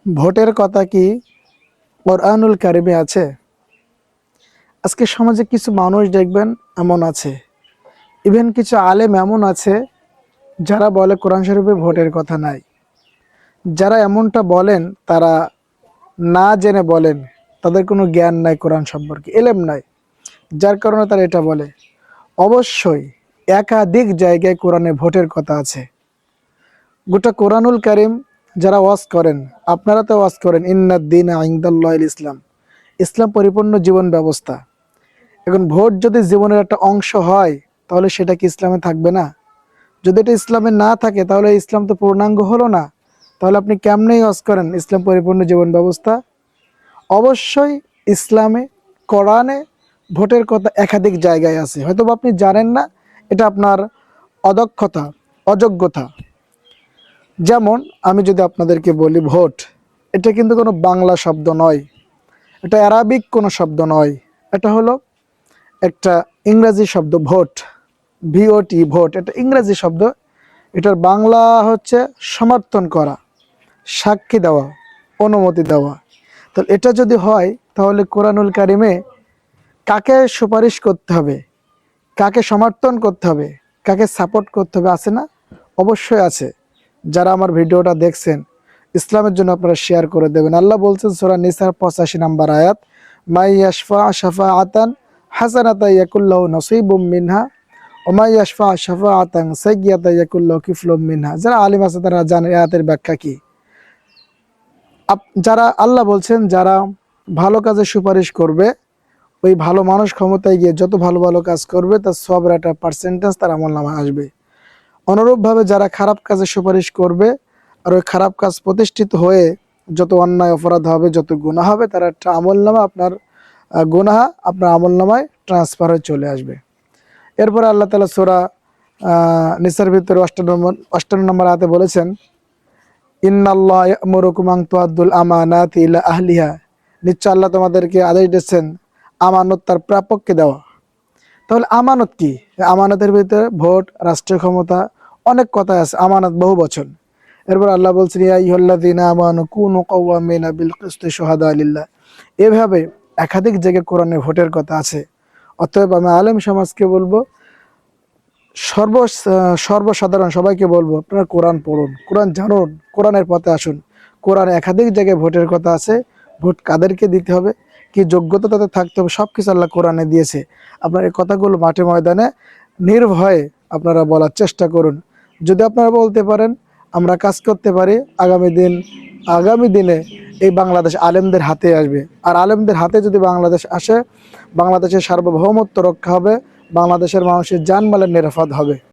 ভোটের কথা কি কোরআনুল কারিমে আছে? আজকে সমাজে কিছু মানুষ দেখবেন এমন আছে, ইভেন কিছু আলেম এমন আছে যারা বলে কোরআন শরীফে ভোটের কথা নাই। যারা এমনটা বলেন তারা না জেনে বলেন, তাদের কোনো জ্ঞান নাই কোরআন সম্পর্কে, এলেম নাই, যার কারণে তারা এটা বলে। অবশ্যই একাধিক জায়গায় কোরআনে ভোটের কথা আছে। গোটা কোরআনুল কারিম যারা ওয়াজ করেন, আপনারা তো ওয়াজ করেন ইন্নাদ-দীনা ইনদাল্লাহিল ইসলাম, ইসলাম পরিপূর্ণ জীবন ব্যবস্থা। এখন ভোট যদি জীবনের একটা অংশ হয়, তাহলে সেটা কি ইসলামে থাকবে না? যদি এটা ইসলামে না থাকে, তাহলে ইসলাম তো পূর্ণাঙ্গ হলো না। তাহলে আপনি কেমনেই ওয়াজ করেন ইসলাম পরিপূর্ণ জীবন ব্যবস্থা? অবশ্যই ইসলামে, কোরআনে ভোটের কথা একাধিক জায়গায় আছে, হয়তো আপনি জানেন না, এটা আপনার অদক্ষতা, অযোগ্যতা। যেমন আমি যদি আপনাদেরকে বলি, ভোট এটা কিন্তু কোনো বাংলা শব্দ নয়, এটা অ্যারাবিক কোনো শব্দ নয়, এটা হলো একটা ইংরেজি শব্দ। ভোট, ভিওটি, ভোট, এটা ইংরেজি শব্দ। এটার বাংলা হচ্ছে সমর্থন করা, সাক্ষী দেওয়া, অনুমতি দেওয়া। তো এটা যদি হয়, তাহলে কোরআনুল কারিমে কাকে সুপারিশ করতে হবে, কাকে সমর্থন করতে হবে, কাকে সাপোর্ট করতে হবে আছে না? অবশ্যই আছে। যারা আমার ভিডিওটা দেখছেন, ইসলামের জন্য আপনারা শেয়ার করে দেবেন। আল্লাহ বলছেন সূরা নিসার 85 নম্বর আয়াত, মাই ইয়াশফা শাফাআতান হাসানাতান ইয়াকুল্লাহু নসীবুম মিনহা ওয়া মাই ইয়াশফা শাফাআতান সাইয়্যাতান ইয়াকুল্লাহু কিফলুম মিনহা। যারা আলিম আছে তারা জানে আয়াতের ব্যাখ্যা কি। যারা আল্লাহ বলছেন যারা ভালো কাজে সুপারিশ করবে, ওই ভালো মানুষ ক্ষমতায় গিয়ে যত ভালো ভালো কাজ করবে তার সবের একটা পার্সেন্টেজ তার আমলনামায় আসবে। অনুরূপভাবে যারা খারাপ কাজে সুপারিশ করবে আর ওই খারাপ কাজ প্রতিষ্ঠিত হয়ে যত অন্যায় অপরাধ হবে, যত গুনাহ হবে, তার একটা আমলনামা, আপনার গুনাহ আপনার আমলনামায় ট্রান্সফার হয়ে চলে আসবে। এরপরে আল্লাহ তাআলা সূরা নিসার ভিতরে 58 নম্বর আয়াতে বলেছেন, ইন্নাল্লাহা ইয়া'মুরুকুম আন তুআদ্দুল আমানাতি ইলা আহলিহা, নিশ্চয় আল্লাহ তোমাদেরকে আদেশ দিচ্ছেন আমানত তার প্রাপককে দেওয়া। তাহলে আমানত কি? আমানতের ভিতরে ভোট, রাষ্ট্রীয় ক্ষমতা, অনেক কথা আছে, আমানত বহু বচন। এরপর আল্লাহ বলছেন ইয়া আইয়ুহাল্লাযীনা আমানু কুনু কাওয়ামিনা বিল কিসতি শুহাদা লিল্লাহ। এভাবে একাধিক জায়গায় কোরআনে ভোটের কথা আছে। অতএব আমি আলেম সমাজকে বলবো, সর্বসাধারণ সবাইকে বলবো, আপনারা কোরআন পড়ুন, কোরআন জানুন, কোরআনের পথে আসুন। কোরআনে একাধিক জায়গায় ভোটের কথা আছে। ভোট কাদেরকে দিতে হবে, কি যোগ্যতা তাদের থাকতে হবে, সব কিছু আল্লাহ কোরআনে দিয়েছে। আপনার এই কথাগুলো মাঠে ময়দানে নির্ভয়ে আপনারা বলার চেষ্টা করুন। যদি আপনারা বলতে পারেন, আমরা কাজ করতে পারি, আগামী দিনে এই বাংলাদেশ আলেমদের হাতে আসবে। আর আলেমদের হাতে যদি বাংলাদেশ আসে, বাংলাদেশের সার্বভৌমত্ব রক্ষা হবে, বাংলাদেশের মানুষের জানমালের নিরাপদ হবে।